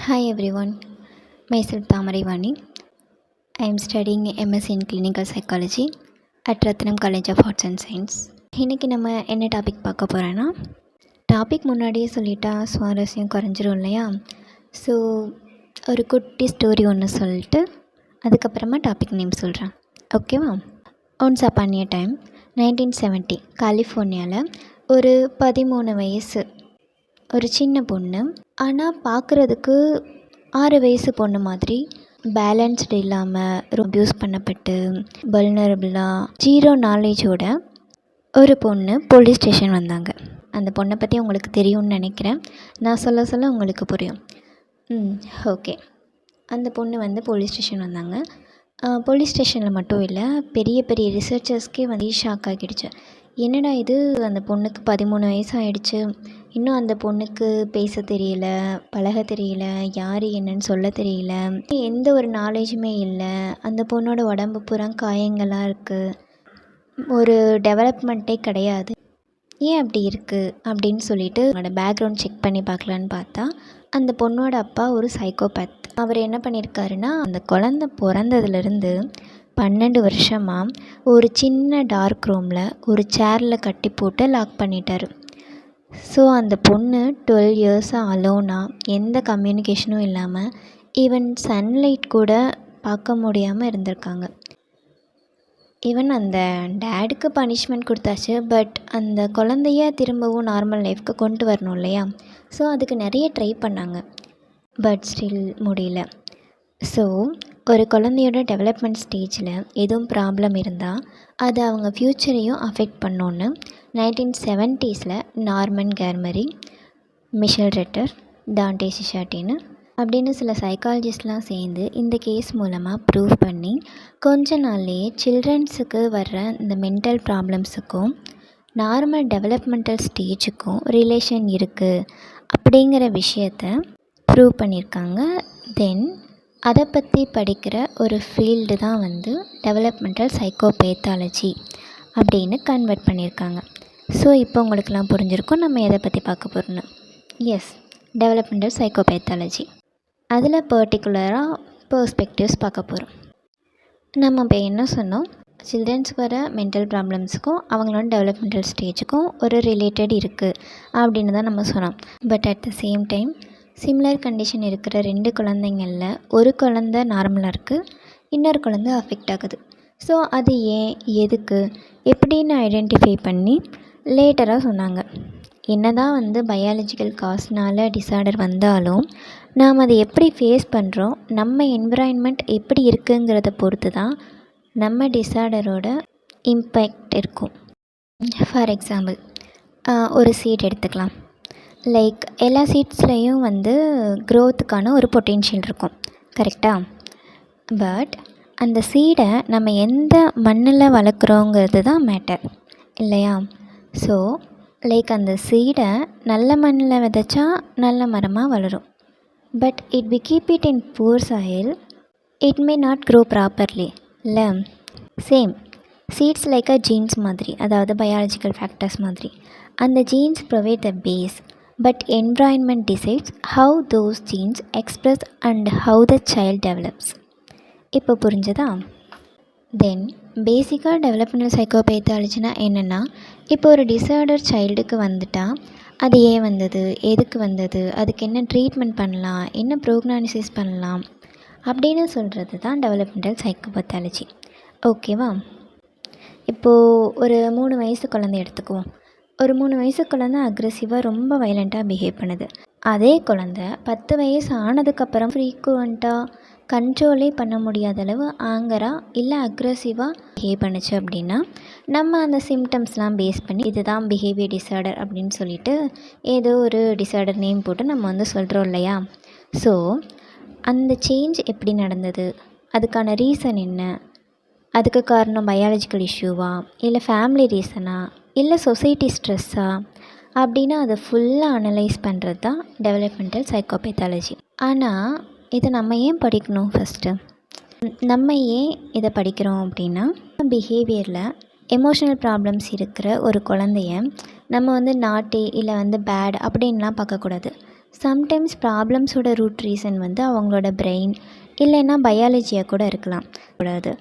Hi everyone, myself Tamarai Vani. I am studying MS in Clinical Psychology at Ratnam College of Arts and Science. இன்றைக்கி நம்ம என்ன topic பார்க்க போகிறோன்னா, topic முன்னாடியே சொல்லிட்டா சுவாரஸ்யம் குறைஞ்சிரும் இல்லையா? ஸோ ஒரு குட்டி ஸ்டோரி ஒன்று சொல்லிட்டு அதுக்கப்புறமா டாபிக் நேம் சொல்கிறேன், ஓகேவா? ஒன்ஸ் அப்பான் எ டைம் 1970 கலிஃபோர்னியாவில் ஒரு 13 வயசு ஒரு சின்ன பொண்ணு, ஆனால் பார்க்குறதுக்கு 6 வயசு பொண்ணு மாதிரி பேலன்ஸ்டு இல்லாமல் அப்யூஸ் பண்ணப்பட்டு வல்னரபிளாக 0 நாலேஜோட ஒரு பொண்ணு போலீஸ் ஸ்டேஷன் வந்தாங்க. அந்த பொண்ணை பற்றி உங்களுக்கு தெரியும்னு நினைக்கிறேன், நான் சொல்ல சொல்ல உங்களுக்கு புரியும். ஓகே. அந்த பொண்ணு போலீஸ் ஸ்டேஷன் வந்தாங்க. போலீஸ் ஸ்டேஷனில் மட்டும் இல்லை, பெரிய பெரிய ரிசர்ச்சர்ஸ்க்கே ஷாக் ஆகிடுச்சு. என்னடா இது, அந்த பொண்ணுக்கு 13 வயசு ஆகிடுச்சு, இன்னும் அந்த பொண்ணுக்கு பேச தெரியல, பழக தெரியல, யார் என்னன்னு சொல்ல தெரியல, எந்த ஒரு நாலேஜுமே இல்லை, அந்த பொண்ணோட உடம்பு பூரா காயங்களாக இருக்குது, ஒரு டெவலப்மெண்ட்டே கிடையாது, ஏன் அப்படி இருக்குது அப்படின்னு சொல்லிட்டு அவனோட பேக்ரவுண்ட் செக் பண்ணி பார்க்கலான்னு பார்த்தா, அந்த பொண்ணோட அப்பா ஒரு சைக்கோபேத். அவர் என்ன பண்ணியிருக்காருன்னா, அந்த குழந்த பிறந்ததுலேருந்து 12 வருஷமாக ஒரு சின்ன டார்க் ரூமில் ஒரு சேரில் கட்டி போட்டு லாக் பண்ணிட்டார். ஸோ அந்த பொண்ணு 12 இயர்ஸாக அலோனாக, எந்த கம்யூனிகேஷனும் இல்லாமல், ஈவன் சன்லைட் கூட பார்க்க முடியாமல் இருந்திருக்காங்க. ஈவன் அந்த டேடுக்கு பனிஷ்மெண்ட் கொடுத்தாச்சு, பட் அந்த குழந்தைய திரும்பவும் நார்மல் லைஃப்க்கு கொண்டு வரணும் இல்லையா? ஸோ அதுக்கு நிறைய ட்ரை பண்ணாங்க, பட் ஸ்டில் முடியல. ஸோ ஒரு குழந்தையோட டெவலப்மெண்ட் ஸ்டேஜில் எதுவும் ப்ராப்ளம் இருந்தால் அது அவங்க ஃப்யூச்சரையும் அஃபெக்ட் பண்ணோன்னு 1970s நார்மன் கேர்மரி, மிஷல் ரெட்டர், டான்டே சிஷாட்டின்னு அப்படின்னு சில சைக்காலஜிஸ்ட்லாம் சேர்ந்து இந்த கேஸ் மூலமாக ப்ரூவ் பண்ணி கொஞ்ச நாள்லேயே சில்ட்ரன்ஸுக்கு வர்ற இந்த மென்டல் ப்ராப்ளம்ஸுக்கும் நார்மல் டெவலப்மெண்டல் ஸ்டேஜுக்கும் ரிலேஷன் இருக்குது அப்படிங்கிற விஷயத்தை ப்ரூவ் பண்ணியிருக்காங்க. தென் அதை பற்றி படிக்கிற ஒரு ஃபீல்டு தான் டெவலப்மெண்டல் சைக்கோபேத்தாலஜி அப்படின்னு கன்வெர்ட் பண்ணியிருக்காங்க. ஸோ இப்போ உங்களுக்கெல்லாம் புரிஞ்சிருக்கும் நம்ம எதை பற்றி பார்க்க போகிறோன்னு. Yes, developmental psychopathology. அதில் பர்டிகுலராக பெர்ஸ்பெக்டிவ்ஸ் பார்க்க போகிறோம். நம்ம இப்போ என்ன சொன்னோம், சில்ட்ரன்ஸ்க்கு வர மென்டல் ப்ராப்ளம்ஸுக்கும் அவங்களோட டெவலப்மெண்டல் ஸ்டேஜுக்கும் ஒரு ரிலேட்டட் இருக்குது அப்படின்னு தான் நம்ம சொன்னோம். But at the same time similar condition இருக்கிற 2 குழந்தைங்களில் ஒரு குழந்தை நார்மலாக இருக்குது, இன்னொரு குழந்தை அஃபெக்ட் ஆகுது. ஸோ அது ஏன், எதுக்கு, எப்படின்னு ஐடென்டிஃபை பண்ணி லேட்டராக சொன்னாங்க. என்ன தான் பயாலஜிக்கல் காஸ்னால் டிஸார்டர் வந்தாலும் நாம் அதை எப்படி ஃபேஸ் பண்ணுறோம், நம்ம என்விரான்மெண்ட் எப்படி இருக்குங்கிறத பொறுத்து தான் நம்ம டிஸார்டரோட இம்பேக்ட் இருக்கும். ஃபார் எக்ஸாம்பிள், ஒரு சீட் எடுத்துக்கலாம். லைக் எல்லா சீட்ஸ்லேயும் க்ரோத்துக்கான ஒரு பொட்டென்ஷியல் இருக்கும், கரெக்டாக? பட் அந்த சீடை நம்ம எந்த மண்ணில் வளர்க்குறோங்கிறது தான் மேட்டர் இல்லையா? ஸோ லைக் அந்த சீடை நல்ல மண்ணில் விதைச்சா நல்ல மரமாக வளரும். But we keep it in poor soil, it may not grow properly இல்லை? Same seeds like a genes மாதிரி, அதாவது பயாலஜிக்கல் ஃபேக்டர்ஸ் மாதிரி. அந்த genes provide the base, but environment decides how those genes express and how the child develops. இப்போ புரிஞ்சதா? தென் பேசிக்காக developmental சைக்கோபேத்தாலஜினா என்னென்னா, இப்போ ஒரு டிஸார்டர் சைல்டுக்கு வந்துட்டால் அது ஏன் வந்தது, எதுக்கு வந்தது, அதுக்கு என்ன ட்ரீட்மெண்ட் பண்ணலாம், என்ன ப்ரோக்னாலிசிஸ் பண்ணலாம் அப்படின்னு சொல்கிறது தான் டெவலப்மெண்டல் சைக்கோபேத்தாலஜி, ஓகேவா? இப்போது ஒரு 3 வயசு குழந்தை எடுத்துக்குவோம். ஒரு 3 வயசு குழந்தை அக்ரெசிவாக ரொம்ப வைலண்ட்டாக பிஹேவ் பண்ணுது. அதே குழந்தை 10 வயசு ஆனதுக்கப்புறம் ஃப்ரீக்குவெண்ட்டாக கண்ட்ரோலே பண்ண முடியாத அளவு ஆங்கராக இல்லை அக்ரெசிவாக பிஹேவ் பண்ணுச்சு அப்படின்னா, நம்ம அந்த சிம்டம்ஸ்லாம் பேஸ் பண்ணி இதுதான் பிஹேவியர் டிஸார்டர் அப்படின்னு சொல்லிட்டு ஏதோ ஒரு டிஸார்டர் நேம் போட்டு நம்ம சொல்கிறோம் இல்லையா? ஸோ அந்த சேஞ்ச் எப்படி நடந்தது, அதுக்கான ரீசன் என்ன, அதுக்கு காரணம் பயாலஜிக்கல் இஷ்யூவா, இல்லை ஃபேமிலி ரீசனா, இல்லை சொசைட்டி ஸ்ட்ரெஸ்ஸா அப்படின்னு அதை ஃபுல்லாக அனலைஸ் பண்ணுறது தான் டெவலப்மெண்டல் சைக்கோபேத்தாலஜி. ஆனால் இதை நம்ம ஏன் படிக்கணும்? ஃபஸ்ட்டு நம்ம ஏன் இதை படிக்கிறோம் அப்படின்னா, பிஹேவியரில் எமோஷனல் ப்ராப்ளம்ஸ் இருக்கிற ஒரு குழந்தைய நம்ம நாட்டி இல்லை பேட் அப்படின்லாம் பார்க்கக்கூடாது. சம்டைம்ஸ் ப்ராப்ளம்ஸோட ரூட் ரீசன் வந்து அவங்களோட பிரெயின் இல்லைன்னா பயாலஜியாக கூட இருக்கலாம் கூடாது.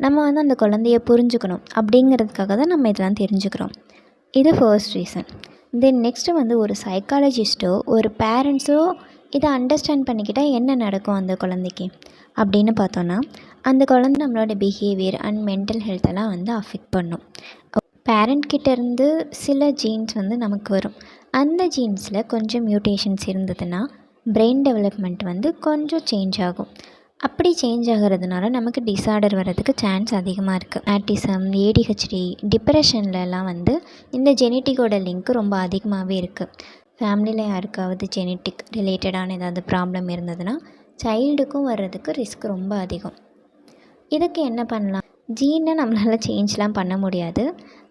நம்ம வந்து அந்த குழந்தைய புரிஞ்சுக்கணும் அப்படிங்கிறதுக்காக தான் நம்ம இதெல்லாம் தெரிஞ்சுக்கிறோம். இது ஃபர்ஸ்ட் ரீசன். தென் நெக்ஸ்ட்டு வந்து ஒரு சைக்காலஜிஸ்ட்டோ ஒரு பேரண்ட்ஸோ இதை அண்டர்ஸ்டாண்ட் பண்ணிக்கிட்டால் என்ன நடக்கும் அந்த குழந்தைக்கு அப்படின்னு பார்த்தோன்னா, அந்த குழந்தை நம்மளோட பிஹேவியர் அண்ட் மென்டல் ஹெல்த்தெல்லாம் வந்து அஃபெக்ட் பண்ணும். பேரண்ட்கிட்டேருந்து சில ஜீன்ஸ் வந்து நமக்கு வரும். அந்த ஜீன்ஸில் கொஞ்சம் மியூட்டேஷன்ஸ் இருந்ததுன்னா பிரெயின் டெவலப்மெண்ட் வந்து கொஞ்சம் சேஞ்ச் ஆகும். அப்படி சேஞ்ச் ஆகிறதுனால நமக்கு டிஸார்டர் வர்றதுக்கு சான்ஸ் அதிகமாக இருக்குது. ஆட்டிசம், ஏடிஹெச்டி, டிப்ரெஷன்லலாம் வந்து இந்த ஜெனட்டிக்கோட லிங்க் ரொம்ப அதிகமாகவே இருக்குது. ஃபேமிலியில் யாருக்காவது ஜெனட்டிக் ரிலேட்டடான ஏதாவது ப்ராப்ளம் இருந்ததுன்னா சைல்டுக்கும் வர்றதுக்கு ரிஸ்க் ரொம்ப அதிகம். இதுக்கு என்ன பண்ணலாம்? ஜீனை நம்மளால் சேஞ்ச்லாம் பண்ண முடியாது.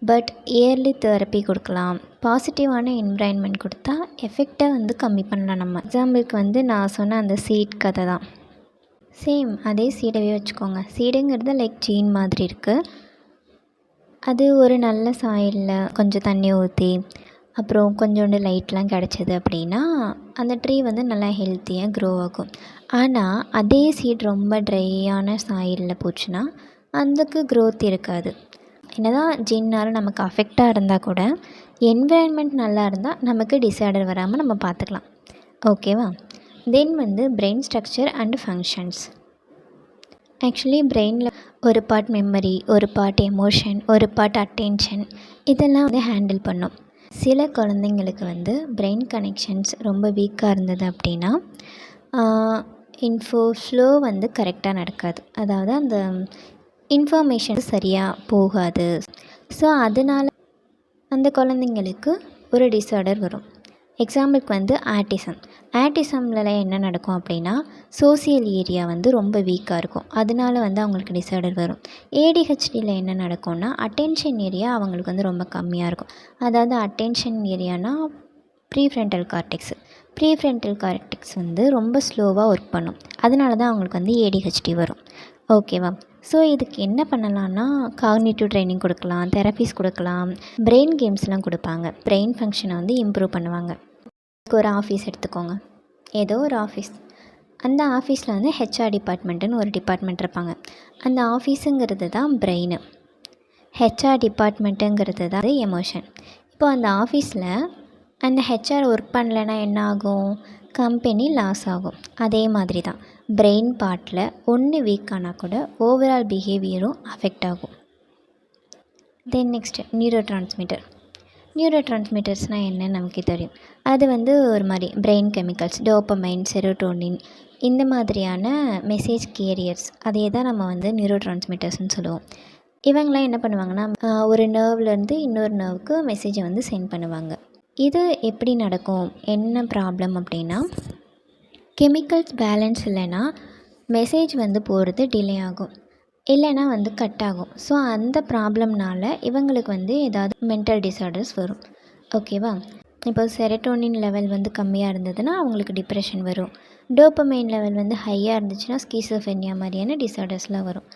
பட் இயர்லி தெரப்பி கொடுக்கலாம். பாசிட்டிவான என்விரான்மெண்ட் கொடுத்தா எஃபெக்டை வந்து கம்மி பண்ணலாம். நம்ம எக்ஸாம்பிளுக்கு வந்து நான் சொன்ன அந்த சீட் கதை தான். சேம் அதே சீடவே வச்சுக்கோங்க. சீடுங்கிறது லைக் ஜீன் மாதிரி இருக்குது. அது ஒரு நல்ல சாயலில் கொஞ்சம் தண்ணி ஊற்றி அப்புறம் கொஞ்சோண்டு லைட்லாம் கிடச்சிது அப்படின்னா அந்த ட்ரீ வந்து நல்லா ஹெல்த்தியாக க்ரோ ஆகும். ஆனால் அதே சீட் ரொம்ப ட்ரையான சாயலில் போச்சுன்னா அதுக்கு க்ரோத் இருக்காது. என்னதான் ஜீன்னால் நமக்கு அஃபெக்டாக இருந்தால் கூட என்விரான்மெண்ட் நல்லா இருந்தால் நமக்கு டிஸார்டர் வராமல் நம்ம பார்த்துக்கலாம். ஓகேவா? தென் வந்து brain structure and functions. Actually பிரெயினில் ஒரு பார்ட் மெமரி, ஒரு பார்ட் எமோஷன், ஒரு பார்ட் அட்டென்ஷன், இதெல்லாம் வந்து ஹேண்டில் பண்ணும். சில குழந்தைங்களுக்கு வந்து பிரெயின் கனெக்ஷன்ஸ் ரொம்ப வீக்காக இருந்தது அப்படின்னா இன்ஃபோ ஃப்ளோ வந்து கரெக்டாக நடக்காது. அதாவது அந்த இன்ஃபர்மேஷன் சரியாக போகாது. ஸோ அதனால் அந்த குழந்தைங்களுக்கு ஒரு டிஸார்டர் வரும். எக்ஸாம்பிளுக்கு வந்து ஆட்டிசம்ல என்ன நடக்கும் அப்படின்னா சோசியல் ஏரியா வந்து ரொம்ப வீக்காக இருக்கும். அதனால வந்து அவங்களுக்கு டிஸார்டர் வரும். ஏடிஹெச்டியில் என்ன நடக்கும்னா அட்டென்ஷன் ஏரியா அவங்களுக்கு வந்து ரொம்ப கம்மியாக இருக்கும். அதாவது அட்டென்ஷன் ஏரியானா ப்ரீஃப்ரண்டல் கார்டெக்ஸ் வந்து ரொம்ப ஸ்லோவாக ஒர்க் பண்ணும். அதனால தான் அவங்களுக்கு வந்து ஏடிஹெச்டி வரும். ஓகேவா? ஸோ இதுக்கு என்ன பண்ணலான்னா காக்னிட்டிவ் ட்ரைனிங் கொடுக்கலாம், தெரப்பீஸ் கொடுக்கலாம், பிரெயின் கேம்ஸ்லாம் கொடுப்பாங்க. பிரெயின் ஃபங்க்ஷனை வந்து இம்ப்ரூவ் பண்ணுவாங்க. ஒரு ஆஃபீஸ் எடுத்துக்கோங்க, ஏதோ ஒரு ஆஃபீஸ். அந்த ஆஃபீஸில் வந்து ஹெச்ஆர் டிபார்ட்மெண்ட்டுன்னு ஒரு டிபார்ட்மெண்ட் இருப்பாங்க. அந்த ஆஃபீஸுங்கிறது தான் பிரெயின், ஹெச்ஆர் டிபார்ட்மெண்ட்டுங்கிறது தான் எமோஷன். இப்போது அந்த ஆஃபீஸில் அந்த ஹெச்ஆர் ஒர்க் பண்ணலைன்னா என்ன ஆகும்? கம்பெனி லாஸ் ஆகும். அதே மாதிரி தான் பிரெயின் பார்ட்டில் ஒன்று வீக் ஆனால் கூட ஓவரால் பிஹேவியரும் அஃபெக்ட் ஆகும். தென் நெக்ஸ்ட்டு நியூரோ டிரான்ஸ்மிட்டர்ஸ்னால் என்னன்னு நமக்கு தெரியும். அது வந்து ஒரு மாதிரி பிரெயின் கெமிக்கல்ஸ், டோபமைன், செரோட்டோனின், இந்த மாதிரியான மெசேஜ் கேரியர்ஸ், அதே தான் நம்ம வந்து நியூரோ டிரான்ஸ்மிட்டர்ஸ்னு சொல்லுவோம். இவங்களாம் என்ன பண்ணுவாங்கன்னா ஒரு நர்வ்லேருந்து இன்னொரு நர்வுக்கு மெசேஜை வந்து சென்ட் பண்ணுவாங்க. இது எப்படி நடக்கும்? என்ன ப்ராப்ளம் அப்படின்னா கெமிக்கல்ஸ் பேலன்ஸ் இல்லைன்னா மெசேஜ் வந்து போகிறது டிலே ஆகும், இல்லைன்னா வந்து கட் ஆகும். ஸோ அந்த ப்ராப்ளம்னால இவங்களுக்கு வந்து ஏதாவது மென்டல் டிஸார்டர்ஸ் வரும். ஓகேவா? இப்போ செரோட்டோனின் லெவல் வந்து கம்மியாக இருந்ததுன்னா அவங்களுக்கு டிப்ரெஷன் வரும். டோபமைன் லெவல் வந்து ஹையாக இருந்துச்சுன்னா ஸ்கிசோஃப்ரெனியா மாதிரியான டிஸார்டர்ஸ்லாம் வரும்.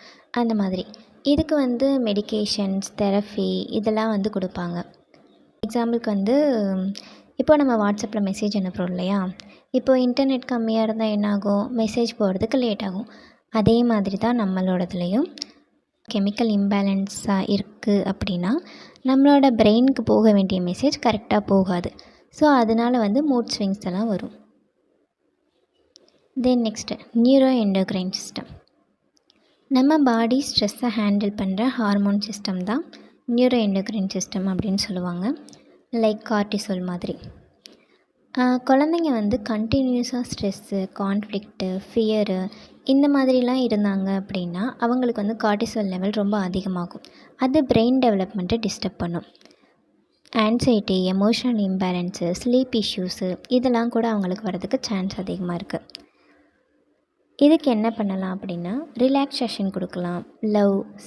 அந்த மாதிரி இதுக்கு வந்து மெடிகேஷன்ஸ், தெரப்பி இதெல்லாம் வந்து கொடுப்பாங்க. எக்ஸாம்பிளுக்கு வந்து இப்போ நம்ம வாட்ஸ்அப்பில் மெசேஜ் அனுப்புகிறோம் இல்லையா? இப்போது இன்டர்நெட் கம்மியாக இருந்தால் என்னாகும்? மெசேஜ் போகிறதுக்கு லேட் ஆகும். அதே மாதிரி தான் நம்மளோடதுலேயும் கெமிக்கல் இம்பேலன்ஸாக இருக்குது அப்படின்னா நம்மளோட பிரெயினுக்கு போக வேண்டிய மெசேஜ் கரெக்டாக போகாது. ஸோ அதனால் வந்து மூட் ஸ்விங்ஸ் எல்லாம் வரும். Then next neuro endocrine system. நம்ம பாடி ஸ்ட்ரெஸ்ஸை ஹேண்டில் பண்ணுற ஹார்மோன் சிஸ்டம் தான் நியூரோ எண்டோக்ரைன் சிஸ்டம் அப்படின்னு சொல்லுவாங்க. லைக் கார்டிசோல் மாதிரி. குழந்தைங்க வந்து கண்டினியூஸாக ஸ்ட்ரெஸ்ஸு, கான்ஃப்ளிக்ட்டு, ஃபியரு இந்த மாதிரிலாம் இருந்தாங்க அப்படின்னா அவங்களுக்கு வந்து கார்டிசோல் லெவல் ரொம்ப அதிகமாகும். அது பிரெயின் டெவலப்மெண்ட்டை டிஸ்டர்ப் பண்ணும். Anxiety, emotional imbalance, sleep issues இதெல்லாம் கூட அவங்களுக்கு வரதுக்கு சான்ஸ் அதிகமாக இருக்குது. இதுக்கு என்ன பண்ணலாம் அப்படின்னா ரிலாக்ஸேஷன் கொடுக்கலாம்,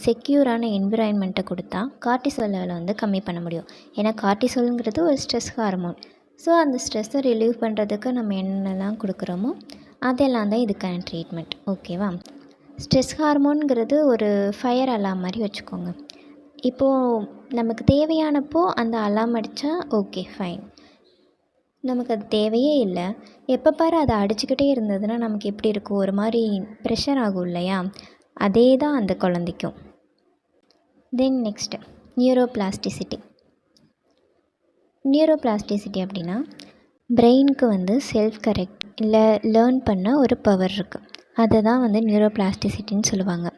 செக்யூரான என்விரான்மெண்ட்டை கொடுத்தா கார்டிசோல் லெவலை வந்து கம்மி பண்ண முடியும். ஏன்னா கார்டிசோலுங்கிறது ஒரு ஸ்ட்ரெஸ் ஹார்மோன். ஸோ அந்த ஸ்ட்ரெஸ்ஸை ரிலீவ் பண்ணுறதுக்கு நம்ம என்னெல்லாம் கொடுக்குறோமோ அதெல்லாம் தான் இதுக்கான ட்ரீட்மெண்ட். ஓகேவா? ஸ்ட்ரெஸ் ஹார்மோனுங்கிறது ஒரு ஃபயர் அலாம் மாதிரி வச்சுக்கோங்க. இப்போது நமக்கு தேவையானப்போ அந்த அலாம் அடித்தா ஓகே ஃபைன். நமக்கு அது தேவையே இல்லை. எப்போ பாரு அதை அடிச்சுக்கிட்டே இருந்ததுன்னா நமக்கு எப்படி இருக்கும், ஒரு மாதிரி ப்ரெஷர் ஆகும் இல்லையா? அதே தான் அந்த குழந்தைக்கும். Then next neuroplasticity. நியூரோபிளாஸ்டிசிட்டி அப்படின்னா பிரெயினுக்கு வந்து செல்ஃப் கரெக்ட் இல்லை லேர்ன் பண்ண ஒரு பவர் இருக்குது. அதை தான் வந்து நியூரோபிளாஸ்டிசிட்டின்னு சொல்லுவாங்க.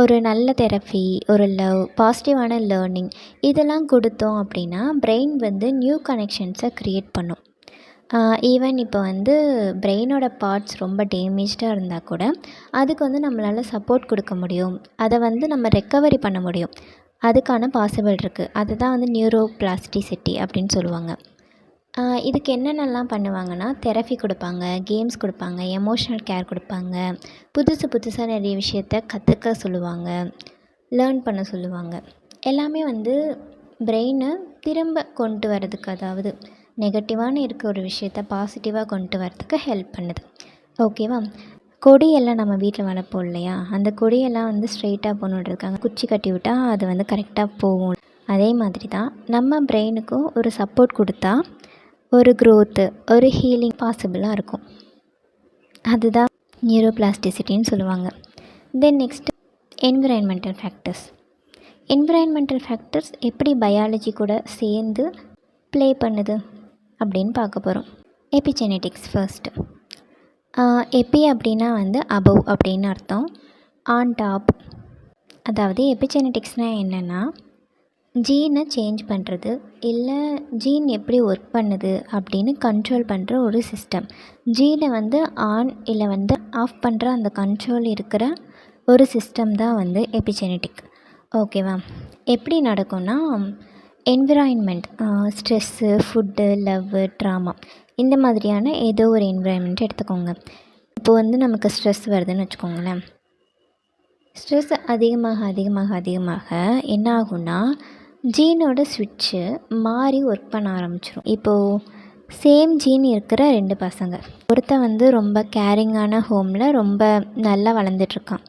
ஒரு நல்ல தெரப்பி, ஒரு லவ், பாசிட்டிவான லேர்னிங் இதெல்லாம் கொடுத்தோம் அப்படின்னா பிரெயின் வந்து நியூ கனெக்ஷன்ஸை க்ரியேட் பண்ணும். ஈவன் இப்போ வந்து பிரெயினோட பார்ட்ஸ் ரொம்ப டேமேஜ்டாக இருந்தால் கூட அதுக்கு வந்து நம்மளால் சப்போர்ட் கொடுக்க முடியும். அதை வந்து நம்ம ரெக்கவரி பண்ண முடியும். அதுக்கான பாசிபிள் இருக்குது. அதுதான் வந்து நியூரோபிளாஸ்டிசிட்டி அப்படின்னு சொல்லுவாங்க. இதுக்கு என்னென்னலாம் பண்ணுவாங்கன்னா, தெரப்பி கொடுப்பாங்க, கேம்ஸ் கொடுப்பாங்க, எமோஷ்னல் கேர் கொடுப்பாங்க, புதுசாக நிறைய விஷயத்த கற்றுக்க சொல்லுவாங்க, லேர்ன் பண்ண சொல்லுவாங்க. எல்லாமே வந்து பிரெயினை திரும்ப கொண்டு வரதுக்கு, அதாவது நெகட்டிவான இருக்க ஒரு விஷயத்த பாசிட்டிவாக கொண்டு வரதுக்கு ஹெல்ப் பண்ணுது. ஓகேவா? கொடியெல்லாம் நம்ம வீட்டில் வளர்ப்போம் இல்லையா? அந்த கொடியெல்லாம் வந்து ஸ்ட்ரெயிட்டாக போகணுன்றதுக்காக குச்சி கட்டி விட்டால் அது வந்து கரெக்டாக போகும். அதே மாதிரி தான் நம்ம பிரெயினுக்கும் ஒரு சப்போர்ட் கொடுத்தா ஒரு க்ரோத்து, ஒரு ஹீலிங் பாசிபிளாக இருக்கும். அதுதான் நியூரோபிளாஸ்டிசிட்டின்னு சொல்லுவாங்க. தென் next environmental factors. Environmental factors எப்படி பயாலஜி கூட சேர்ந்து ப்ளே பண்ணுது அப்படின்னு பார்க்க போகிறோம். எபிஜெனெட்டிக்ஸ் ஃபர்ஸ்ட்டு. எபி அப்படின்னா வந்து அபவ் அப்படின்னு அர்த்தம். On top. அதாவது எபிஜெனெட்டிக்ஸ்னால் என்னென்னா, ஜீனை சேஞ்ச் பண்ணுறது இல்லை ஜீன் எப்படி ஒர்க் பண்ணுது அப்படின்னு கண்ட்ரோல் பண்ணுற ஒரு சிஸ்டம். ஜீனை வந்து ஆன் இல்லை வந்து ஆஃப் பண்ணுற அந்த கண்ட்ரோல் இருக்கிற ஒரு சிஸ்டம் தான் வந்து எபிஜெனெட்டிக். ஓகேவா? எப்படி நடக்கும்னா, environment, stress, food, love, drama இந்த மாதிரியான ஏதோ ஒரு என்விரான்மெண்ட் எடுத்துக்கோங்க. இப்போது வந்து நமக்கு ஸ்ட்ரெஸ் வருதுன்னு வச்சுக்கோங்களேன். ஸ்ட்ரெஸ் அதிகமாக என்ன ஆகும்னா, ஜீனோட ஸ்விட்ச்சு மாறி ஒர்க் பண்ண ஆரம்பிச்சிடும். இப்போது சேம் ஜீன் இருக்கிற 2 பசங்க, ஒருத்தன் வந்து ரொம்ப கேரிங்கான ஹோமில் ரொம்ப நல்லா வளர்ந்துட்டுருக்கான்,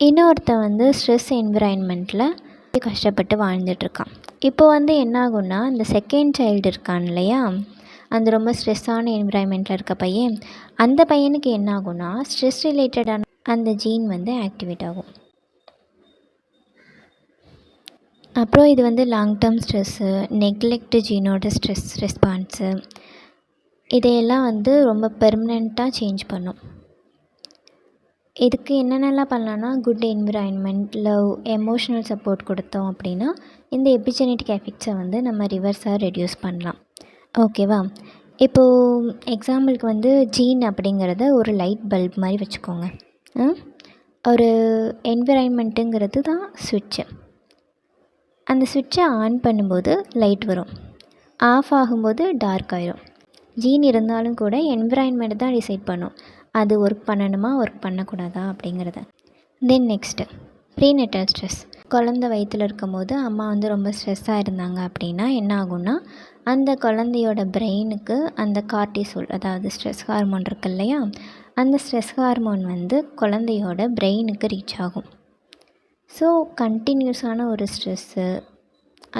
இன்னொருத்தன் வந்து ஸ்ட்ரெஸ் என்விரான்மெண்ட்டில் கஷ்டப்பட்டு வாழ்ந்துட்டுருக்கான். இப்போ வந்து என்ன ஆகும்னா, இந்த செகண்ட் சைல்டு இருக்கான் இல்லையா, அந்த ரொம்ப ஸ்ட்ரெஸ்ஸான என்விரான்மெண்ட்டில் இருக்க பையன், அந்த பையனுக்கு என்ன ஆகும்னா ஸ்ட்ரெஸ் ரிலேட்டடான அந்த ஜீன் வந்து ஆக்டிவேட் ஆகும். அப்புறம் இது வந்து லாங் டேர்ம் ஸ்ட்ரெஸ்ஸு, நெக்லெக்ட் ஜீனோட ஸ்ட்ரெஸ் ரெஸ்பான்ஸு இதையெல்லாம் வந்து ரொம்ப பெர்மனெண்ட்டாக சேஞ்ச் பண்ணும். இதுக்கு என்னென்னலாம் பண்ணலான்னா, good environment, love, emotional support கொடுத்தோம் அப்படின்னா இந்த எபிஜெனெட்டிக் எஃபெக்ட்ஸை வந்து நம்ம ரிவர்ஸாக ரெடியூஸ் பண்ணலாம். ஓகேவா? இப்போது எக்ஸாம்பிளுக்கு வந்து ஜீன் அப்படிங்கிறத ஒரு லைட் பல்ப் மாதிரி வச்சுக்கோங்க. ஒரு என்விரான்மெண்ட்டுங்கிறது தான் ஸ்விட்ச்சு. அந்த ஸ்விட்சை ஆன் பண்ணும்போது லைட் வரும், ஆஃப் ஆகும்போது டார்க் ஆயிரும். ஜீன் இருந்தாலும் கூட என்விரான்மெண்ட் தான் டிசைட் பண்ணும் அது ஒர்க் பண்ணணுமா ஒர்க் பண்ணக்கூடாதா அப்படிங்கிறத. Then next prenatal stress. குழந்தை வயிற்றில் இருக்கும்போது அம்மா வந்து ரொம்ப ஸ்ட்ரெஸ்ஸாக இருந்தாங்க அப்படின்னா என்ன ஆகும்னா, அந்த குழந்தையோட பிரெயினுக்கு அந்த கார்ட்டிசோல், அதாவது ஸ்ட்ரெஸ் ஹார்மோன் இருக்கு இல்லையா, அந்த ஸ்ட்ரெஸ் ஹார்மோன் வந்து குழந்தையோட பிரெயினுக்கு ரீச் ஆகும். ஸோ கண்டினியூஸான ஒரு ஸ்ட்ரெஸ்ஸு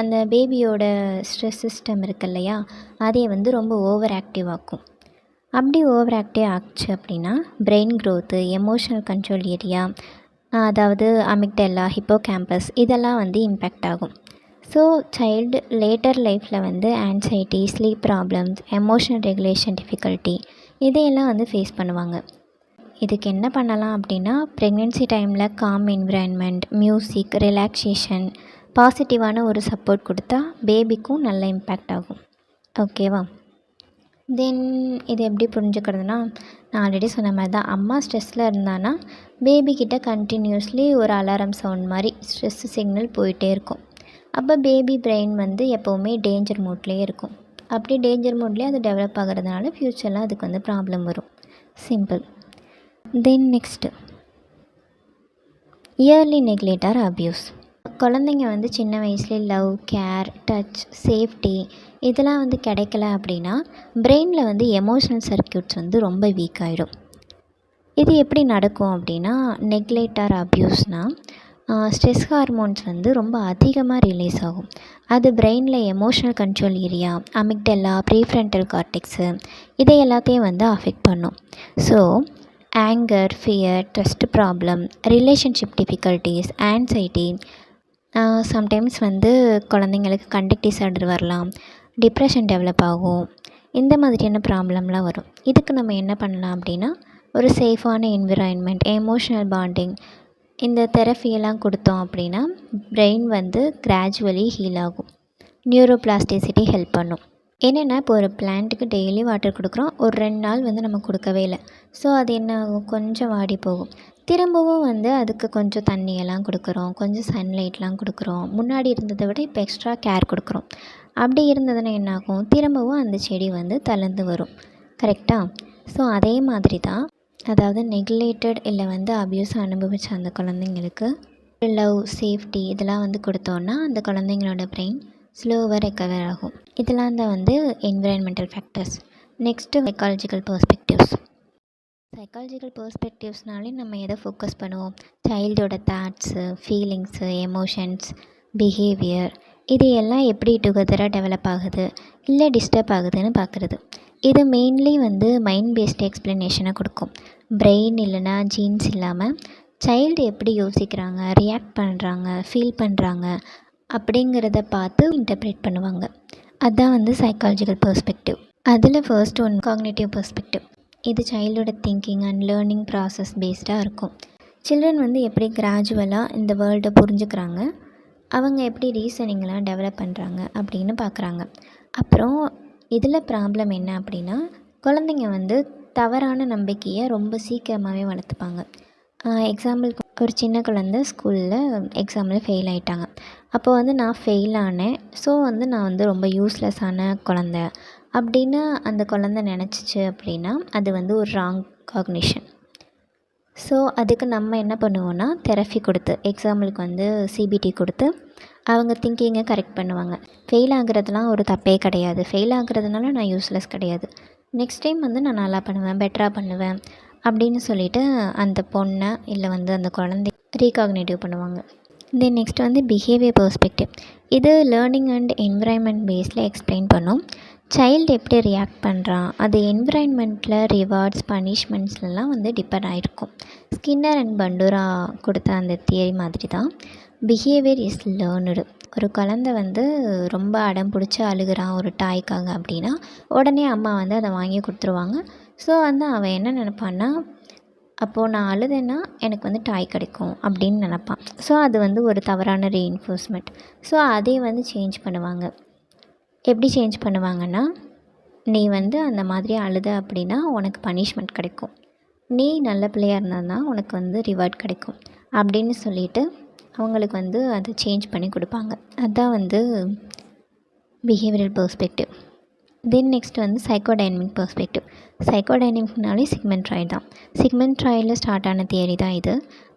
அந்த பேபியோட ஸ்ட்ரெஸ் சிஸ்டம் இருக்கு இல்லையா, அதை வந்து ரொம்ப ஓவர் ஆக்டிவ் ஆக்கும். அப்படி ஓவர் ஆக்டிவ் ஆச்சு அப்படின்னா brain growth, emotional control area, அதாவது அமிக்டெல்லா, ஹிப்போகேம்பஸ் இதெல்லாம் வந்து இம்பேக்ட் ஆகும். ஸோ சைல்டு லேட்டர் லைஃப்பில் வந்து anxiety, sleep problems, emotional regulation difficulty இதையெல்லாம் வந்து ஃபேஸ் பண்ணுவாங்க. இதுக்கு என்ன பண்ணலாம் அப்படின்னா, ப்ரெக்னென்சி டைமில் காம் என்விரான்மெண்ட், மியூசிக், ரிலாக்ஸேஷன், பாசிட்டிவான ஒரு சப்போர்ட் கொடுத்தா பேபிக்கும் நல்ல இம்பேக்ட் ஆகும். ஓகேவா? தென் இது எப்படி புரிஞ்சுக்கிறதுனா, நான் ஆல்ரெடி சொன்ன மாதிரி தான், அம்மா ஸ்ட்ரெஸ்ஸில் இருந்தான்னா பேபிக்கிட்ட கண்டினியூஸ்லி ஒரு அலாரம் சவுண்ட் மாதிரி ஸ்ட்ரெஸ் சிக்னல் போயிட்டே இருக்கும். அப்போ பேபி பிரெயின் வந்து எப்போவுமே டேஞ்சர் மோட்லேயே இருக்கும். அப்படி டேஞ்சர் மோட்லேயே அது டெவலப் ஆகிறதுனால ஃப்யூச்சரில் அதுக்கு வந்து ப்ராப்ளம் வரும். Simple. Then next early neglect or abuse. குழந்தைங்க வந்து சின்ன வயசுலேயே லவ், கேர், டச், சேஃப்டி இதெல்லாம் வந்து கிடைக்கல அப்படின்னா பிரெயினில் வந்து எமோஷ்னல் சர்க்யூட்ஸ் வந்து ரொம்ப வீக் ஆகிடும். இது எப்படி நடக்கும் அப்படின்னா, நெக்லெக்ட் ஆர் அப்யூஸ்னால் ஸ்ட்ரெஸ் ஹார்மோன்ஸ் வந்து ரொம்ப அதிகமாக ரிலீஸ் ஆகும். அது பிரெயினில் emotional control area, amygdala, prefrontal cortex இதை எல்லாத்தையும் வந்து அஃபெக்ட் பண்ணும். So anchor, fear, trust problem, relationship difficulties, anxiety, sometimes வந்து குழந்தைங்களுக்கு கண்டக்ட் டிஸார்டர் வரலாம், டிப்ரெஷன் டெவலப் ஆகும். இந்த மாதிரியான ப்ராப்ளம்லாம் வரும். இதுக்கு நம்ம என்ன பண்ணலாம் அப்படின்னா, ஒரு சேஃபான என்விரான்மெண்ட், எமோஷ்னல் பாண்டிங், இந்த தெரப்பியெல்லாம் கொடுத்தோம் அப்படின்னா பிரெயின் வந்து கிராஜுவலி ஹீல் ஆகும். நியூரோபிளாஸ்டிசிட்டி ஹெல்ப் பண்ணும். என்னென்னா, இப்போ ஒரு பிளான்ட்டுக்கு டெய்லி வாட்டர் கொடுக்குறோம், ஒரு 2 நாள் வந்து நம்ம கொடுக்கவே இல்லை. ஸோ அது என்ன ஆகும், கொஞ்சம் வாடி போகும். திரும்பவும் வந்து அதுக்கு கொஞ்சம் தண்ணியெல்லாம் கொடுக்குறோம், கொஞ்சம் சன்லைட்லாம் கொடுக்குறோம், முன்னாடி இருந்ததை விட இப்போ எக்ஸ்ட்ரா கேர் கொடுக்குறோம். அப்படி இருந்ததுன்னா என்னாகும், திரும்பவும் அந்த செடி வந்து தளர்ந்து வரும். கரெக்டாக? ஸோ அதே மாதிரி தான், அதாவது நெக்லெக்டட் இல்லை வந்து அப்யூஸ் அனுபவித்த அந்த குழந்தைங்களுக்கு லவ், சேஃப்டி இதெல்லாம் வந்து கொடுத்தோன்னா அந்த குழந்தைங்களோட பிரெயின் ஸ்லோவாக ரெக்கவர் ஆகும். இதெல்லாம் தான் வந்து என்விரான்மெண்டல் ஃபேக்டர்ஸ். நெக்ஸ்ட்டு சைக்காலஜிக்கல் பெர்ஸ்பெக்டிவ்ஸ்னாலே நம்ம எதை ஃபோக்கஸ் பண்ணுவோம், சைல்டோட தாட்ஸு, ஃபீலிங்ஸு, எமோஷன்ஸ், பிஹேவியர் இது எல்லாம் எப்படி டுகெதராக டெவலப் ஆகுது இல்லை டிஸ்டர்ப் ஆகுதுன்னு பார்க்குறது. இது மெயின்லி வந்து மைண்ட் பேஸ்டு எக்ஸ்ப்ளனேஷனை கொடுக்கும். பிரெயின் இல்லைனா ஜீன்ஸ் இல்லாமல் சைல்டு எப்படி யோசிக்கிறாங்க, ரியாக்ட் பண்ணுறாங்க, ஃபீல் பண்ணுறாங்க அப்படிங்கிறத பார்த்து இன்டர்ப்ரேட் பண்ணுவாங்க. அதுதான் வந்து சைக்காலஜிக்கல் பெர்ஸ்பெக்டிவ். அதில் ஃபர்ஸ்ட் ஒன் காக்னிட்டிவ் பெர்ஸ்பெக்டிவ். இது சைல்டோட திங்கிங் அண்ட் லேர்னிங் ப்ராசஸ் பேஸ்டாக இருக்கும். சில்ட்ரன் வந்து எப்படி கிராஜுவலாக இந்த வேர்ல்டை புரிஞ்சுக்கிறாங்க, அவங்க எப்படி ரீசனிங்லாம் டெவலப் பண்ணுறாங்க அப்படின்னு பார்க்குறாங்க. அப்புறம் இதில் ப்ராப்ளம் என்ன அப்படின்னா, குழந்தைங்க வந்து தவறான நம்பிக்கையை ரொம்ப சீக்கிரமாகவே வளர்த்துப்பாங்க. எக்ஸாம்பிளுக்கு ஒரு சின்ன குழந்தை ஸ்கூலில் எக்ஸாமில் ஃபெயில் ஆகிட்டாங்க. அப்போ வந்து நான் ஃபெயில் ஆனேன், ஸோ வந்து நான் வந்து ரொம்ப யூஸ்லெஸ்ஸான குழந்த அப்படின்னு அந்த குழந்தை நினச்சிச்சு அப்படின்னா அது வந்து ஒரு ராங் காக்னிஷன். ஸோ அதுக்கு நம்ம என்ன பண்ணுவோன்னா, தெரப்பி கொடுத்து, எக்ஸாம்பிளுக்கு வந்து சிபிடி கொடுத்து அவங்க திங்கிங்கை கரெக்ட் பண்ணுவாங்க. ஃபெயில் ஆகுறதுலாம் ஒரு தப்பே கிடையாது, ஃபெயில் ஆகுறதுனால நான் யூஸ்லெஸ் கிடையாது, நெக்ஸ்ட் டைம் வந்து நான் நல்லா பண்ணுவேன், பெட்டராக பண்ணுவேன் அப்படின்னு சொல்லிவிட்டு அந்த பொண்ணை இல்லை வந்து அந்த குழந்தை ரீகாக்னேட்டிவ் பண்ணுவாங்க. தென் நெக்ஸ்ட் வந்து பிஹேவியர் பெர்ஸ்பெக்டிவ். இது லேர்னிங் அண்ட் என்விரான்மெண்ட் பேஸில் எக்ஸ்பிளைன் பண்ணும். சைல்டு எப்படி ரியாக்ட் பண்ணுறான், அது என்விரான்மெண்ட்டில் ரிவார்ட்ஸ், பனிஷ்மெண்ட்ஸ்லாம் வந்து டிபெண்ட் ஆகிருக்கும். ஸ்கின்னர் அண்ட் பண்டூரா கொடுத்த அந்த தியரி மாதிரி தான் பிஹேவியர் இஸ் லேர்னடு. ஒரு குழந்தை வந்து ரொம்ப அடம் பிடிச்சி அழுகிறான் ஒரு டாய்க்காக அப்படின்னா உடனே அம்மா வந்து அதை வாங்கி கொடுத்துருவாங்க. ஸோ வந்து அவன் என்ன நினப்பான்னா, அப்போது நான் அழுதேன்னா எனக்கு வந்து டாய் கிடைக்கும் அப்படின்னு நினப்பான். ஸோ அது வந்து ஒரு தவறான ரீஇன்ஃபோர்ஸ்மெண்ட். ஸோ அதை வந்து சேஞ்ச் பண்ணுவாங்க. எப்படி சேஞ்ச் பண்ணுவாங்கன்னா, நீ வந்து அந்த மாதிரி அழுத அப்படின்னா உனக்கு பனிஷ்மெண்ட் கிடைக்கும், நீ நல்ல பிள்ளையாக இருந்தால் உனக்கு வந்து ரிவார்ட் கிடைக்கும் அப்படின்னு சொல்லிவிட்டு அவங்களுக்கு வந்து அதை சேஞ்ச் பண்ணி கொடுப்பாங்க. அதுதான் வந்து பிஹேவியரல் பெர்ஸ்பெக்டிவ். தென் நெக்ஸ்ட் வந்து சைக்கோடைனமிக் பெர்ஸ்பெக்டிவ். சைக்கோடைனமிக்னாலே சிக்மெண்ட் ராய்ட் தான். சிக்மெண்ட் ராயில் ஸ்டார்ட் ஆன தியரி தான் இது.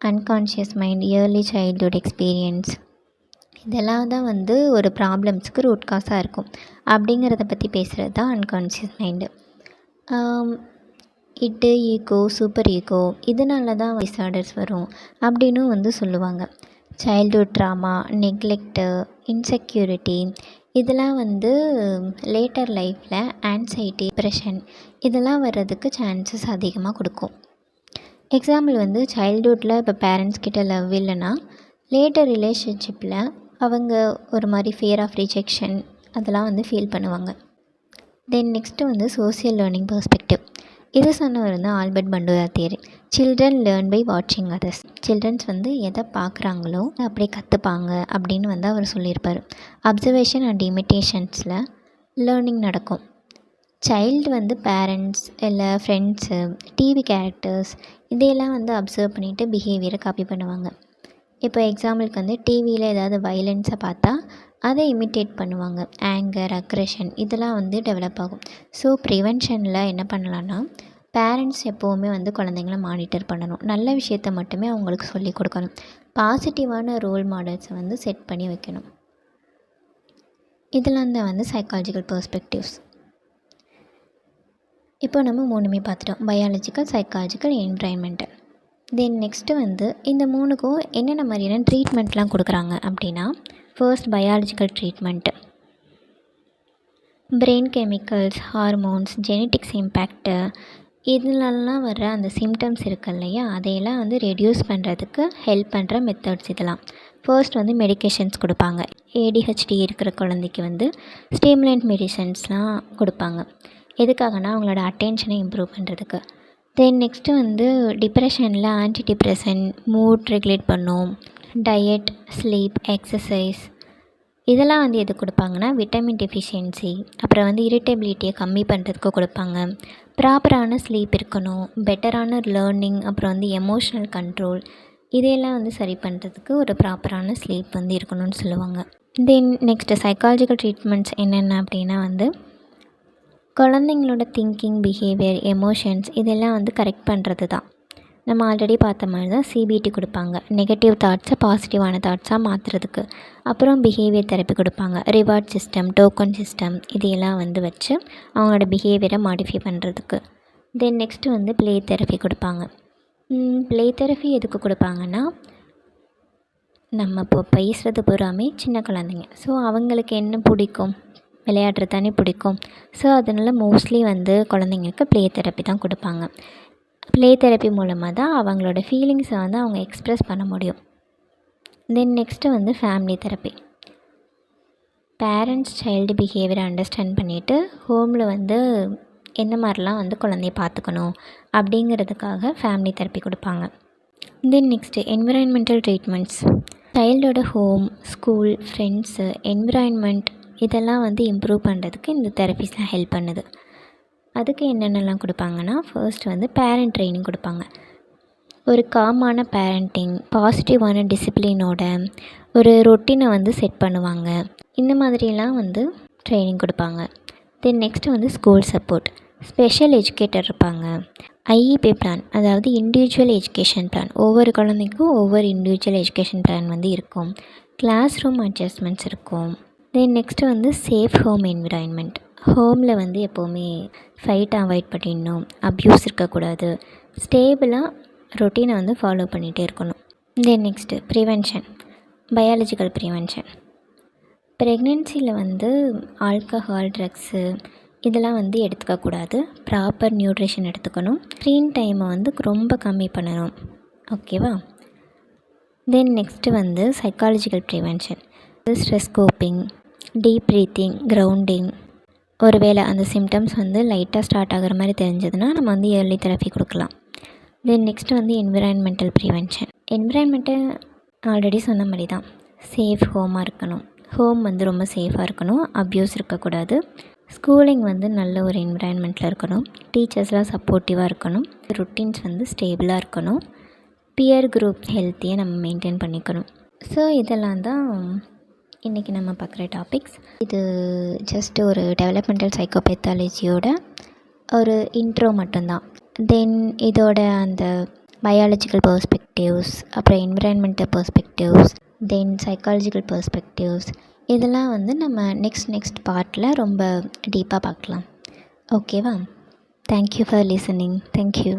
Unconscious mind, early childhood experience இதெல்லாம் தான் வந்து ஒரு ப்ராப்ளம்ஸுக்கு ரூட் காஸாக இருக்கும் அப்படிங்கிறத பற்றி பேசுகிறது தான் அன்கான்ஷியஸ் மைண்டு. இட்டு, ஈகோ, சூப்பர் ஈகோ இதனால தான் டிஸார்டர்ஸ் வரும் அப்படின்னு வந்து சொல்லுவாங்க. சைல்ட்ஹுட் ட்ராமா, நெக்லெக்ட்டு, இன்செக்யூரிட்டி இதெல்லாம் வந்து லேட்டர் லைஃப்பில் ஆன்சைட்டி, டிப்ரெஷன் இதெல்லாம் வர்றதுக்கு சான்சஸ் அதிகமாக கொடுக்கும். எக்ஸாம்பிள் வந்து சைல்ட்ஹுட்டில் இப்போ பேரண்ட்ஸ் கிட்ட லவ் இல்லைன்னா லேட்டர் ரிலேஷன்ஷிப்பில் அவங்க ஒரு மாதிரி ஃபியர் ஆஃப் ரிஜெக்ஷன் அதெல்லாம் வந்து ஃபீல் பண்ணுவாங்க. தென் நெக்ஸ்ட்டு வந்து சோசியல் லேர்னிங் பெர்ஸ்பெக்டிவ். இது சொன்னவர் வந்து Albert Bandura theory. Children learn by வாட்சிங் அதர்ஸ். சில்ட்ரன்ஸ் வந்து எதை பார்க்குறாங்களோ அப்படியே கற்றுப்பாங்க அப்படின்னு வந்து அவர் சொல்லியிருப்பார். அப்சர்வேஷன் அண்ட் இமிட்டேஷன்ஸில் லேர்னிங் நடக்கும். சைல்டு வந்து பேரண்ட்ஸ் இல்லை ஃப்ரெண்ட்ஸு, டிவி கேரக்டர்ஸ் இதையெல்லாம் வந்து அப்சர்வ் பண்ணிவிட்டு பிஹேவியரை காப்பி பண்ணுவாங்க. இப்போ எக்ஸாம்பிளுக்கு வந்து டிவியில் ஏதாவது வைலன்ஸை பார்த்தா அதை இமிட்டேட் பண்ணுவாங்க. ஆங்கர், அக்ரெஷன் இதெல்லாம் வந்து டெவலப் ஆகும். ஸோ ப்ரிவென்ஷனில் என்ன பண்ணலான்னா, பேரண்ட்ஸ் எப்போவுமே வந்து குழந்தைங்கள மானிட்டர் பண்ணணும், நல்ல விஷயத்த மட்டுமே அவங்களுக்கு சொல்லிக் கொடுக்கணும், பாசிட்டிவான ரோல் மாடல்ஸை வந்து செட் பண்ணி வைக்கணும். இதெல்லாம் தான் வந்து சைக்காலஜிக்கல் பெர்ஸ்பெக்டிவ்ஸ். இப்போ நம்ம 3மே பார்த்துட்டோம், பயாலஜிக்கல், சைக்காலஜிக்கல், என்விரான்மெண்டல். தென் நெக்ஸ்ட்டு வந்து இந்த 3க்கும் என்னென்ன மாதிரியான ட்ரீட்மெண்ட்லாம் கொடுக்குறாங்க அப்படின்னா, first biological treatment, brain chemicals, hormones, genetics impact, இதுலலாம் வர்ற அந்த சிம்டம்ஸ் இருக்கு இல்லையா, அதையெல்லாம் வந்து ரெடியூஸ் பண்ணுறதுக்கு ஹெல்ப் பண்ணுற மெத்தட்ஸ் இதெல்லாம். ஃபர்ஸ்ட் வந்து மெடிகேஷன்ஸ் கொடுப்பாங்க. ஏடிஹெச்டி இருக்கிற குழந்தைக்கு வந்து ஸ்டிமுலண்ட் மெடிசன்ஸ்லாம் கொடுப்பாங்க. எதுக்காகனா அவங்களோட அட்டென்ஷனை இம்ப்ரூவ் பண்ணுறதுக்கு. தென் நெக்ஸ்ட்டு வந்து டிப்ரெஷனில் ஆன்டி டிப்ரெசன்ட், மூட் ரெகுலேட் பண்ணும், டயட், ஸ்லீப், எக்ஸசைஸ் இதெல்லாம் வந்து எது கொடுப்பாங்கன்னா விட்டமின் டெஃபிஷியன்சி, அப்புறம் வந்து இரிட்டபிலிட்டியை கம்மி பண்ணுறதுக்கு கொடுப்பாங்க. ப்ராப்பரான ஸ்லீப் இருக்கணும், பெட்டரான லேர்னிங், அப்புறம் வந்து எமோஷ்னல் கண்ட்ரோல் இதையெல்லாம் வந்து சரி பண்ணுறதுக்கு ஒரு ப்ராப்பரான ஸ்லீப் வந்து இருக்கணும்னு சொல்லுவாங்க. தென் நெக்ஸ்ட்டு சைக்காலஜிக்கல் ட்ரீட்மெண்ட்ஸ் என்னென்ன அப்படின்னா வந்து குழந்தைங்களோட திங்கிங், பிஹேவியர், எமோஷன்ஸ் இதெல்லாம் வந்து கரெக்ட் பண்ணுறது தான். நம்ம ஆல்ரெடி பார்த்த மாதிரி தான் சிபிடி கொடுப்பாங்க. நெகட்டிவ் தாட்ஸை பாசிட்டிவான தாட்ஸாக மாற்றுறதுக்கு. அப்புறம் பிஹேவியர் தெரப்பி கொடுப்பாங்க. ரிவார்ட் சிஸ்டம், டோக்கன் சிஸ்டம் இதையெல்லாம் வந்து வச்சு அவங்களோட பிஹேவியரை மாடிஃபை பண்ணுறதுக்கு. தென் நெக்ஸ்ட்டு வந்து ப்ளே தெரப்பி கொடுப்பாங்க. ப்ளே தெரப்பி எதுக்கு கொடுப்பாங்கன்னா, நம்ம இப்போ பேசுகிறது பூராமே சின்ன குழந்தைங்க. ஸோ அவங்களுக்கு என்ன பிடிக்கும், விளையாடுறது தானே பிடிக்கும். ஸோ அதனால் மோஸ்ட்லி வந்து குழந்தைங்களுக்கு ப்ளே தெரப்பி தான் கொடுப்பாங்க. ப்ளே தெரப்பி மூலமாக தான் அவங்களோட ஃபீலிங்ஸை வந்து அவங்க எக்ஸ்ப்ரெஸ் பண்ண முடியும். தென் நெக்ஸ்ட்டு வந்து ஃபேமிலி தெரப்பி. பேரண்ட்ஸ் சைல்டு பிஹேவியரை அண்டர்ஸ்டாண்ட் பண்ணிவிட்டு ஹோமில் வந்து எந்த மாதிரிலாம் வந்து குழந்தைய பார்த்துக்கணும் அப்படிங்கிறதுக்காக ஃபேமிலி தெரப்பி கொடுப்பாங்க. Then next environmental treatments. சைல்டோட ஹோம், ஸ்கூல், ஃப்ரெண்ட்ஸு, என்விரான்மெண்ட் இதெல்லாம் வந்து இம்ப்ரூவ் பண்ணுறதுக்கு இந்த தெரப்பிஸ்லாம் ஹெல்ப் பண்ணுது. அதுக்கு என்னென்னலாம் கொடுப்பாங்கன்னா, ஃபர்ஸ்ட் வந்து பேரண்ட் ட்ரைனிங் கொடுப்பாங்க. ஒரு காமான பேரண்டிங், பாசிட்டிவான டிசிப்ளினோட ஒரு ரொட்டீனை வந்து செட் பண்ணுவாங்க. இந்த மாதிரியெல்லாம் வந்து ட்ரைனிங் கொடுப்பாங்க. தென் நெக்ஸ்ட்டு வந்து ஸ்கூல் சப்போர்ட். ஸ்பெஷல் எஜுகேட்டர் இருப்பாங்க. ஐஇபி பிளான், அதாவது இண்டிவிஜுவல் எஜுகேஷன் பிளான். ஒவ்வொரு குழந்தைக்கும் ஒவ்வொரு இண்டிவிஜுவல் எஜுகேஷன் பிளான் வந்து இருக்கும். கிளாஸ் ரூம் அட்ஜஸ்ட்மெண்ட்ஸ் இருக்கும். தென் நெக்ஸ்ட்டு வந்து சேஃப் ஹோம் என்விரான்மெண்ட். ஹோமில் வந்து எப்போவுமே ஃபைட் அவாய்ட் பண்ணிடணும், அப்யூஸ் இருக்கக்கூடாது, ஸ்டேபிளாக ரொட்டீனை வந்து ஃபாலோ பண்ணிகிட்டே இருக்கணும். Then next prevention, biological prevention. ப்ரெக்னென்சியில் வந்து ஆல்கஹால், ட்ரக்ஸு இதெல்லாம் வந்து எடுத்துக்கக்கூடாது. ப்ராப்பர் நியூட்ரிஷன் எடுத்துக்கணும். ஸ்க்ரீன் டைமை வந்து ரொம்ப கம்மி பண்ணணும். ஓகேவா? தென் நெக்ஸ்ட்டு வந்து psychological prevention. Stress coping, deep breathing, grounding. ஒருவேளை அந்த சிம்டம்ஸ் வந்து லைட்டாக ஸ்டார்ட் ஆகிற மாதிரி தெரிஞ்சதுன்னா நம்ம வந்து இயர்லி தெரப்பி கொடுக்கலாம். தென் நெக்ஸ்ட்டு வந்து என்விரான்மெண்டல் ப்ரிவென்ஷன். என்விரான்மெண்ட்டு ஆல்ரெடி சொன்ன மாதிரி தான். சேஃப் ஹோமாக இருக்கணும். ஹோம் வந்து ரொம்ப சேஃபாக இருக்கணும், அப்யூஸ் இருக்கக்கூடாது. ஸ்கூலிங் வந்து நல்ல ஒரு என்விரான்மெண்ட்டில் இருக்கணும். டீச்சர்ஸ்லாம் சப்போர்ட்டிவாக இருக்கணும். ரொட்டீன்ஸ் வந்து ஸ்டேபிளாக இருக்கணும். பியர் குரூப் ஹெல்த்தியை நம்ம மெயின்டைன் பண்ணிக்கணும். ஸோ இதெல்லாம் தான் இன்றைக்கி நம்ம பார்க்குற டாபிக்ஸ். இது ஜஸ்ட் ஒரு டெவலப்மெண்டல் சைக்கோபேத்தாலஜியோட ஒரு இன்ட்ரோ மட்டும்தான். தென் இதோட அந்த பயாலஜிக்கல் பெர்ஸ்பெக்டிவ்ஸ், அப்புறம் என்விரான்மெண்டல் பெர்ஸ்பெக்டிவ்ஸ், தென் சைக்காலஜிக்கல் பெர்ஸ்பெக்டிவ்ஸ் இதெல்லாம் வந்து நம்ம நெக்ஸ்ட் பார்ட்டில் ரொம்ப டீப்பாக பார்க்கலாம். ஓகேவா? Thank you for listening. தேங்க்யூ.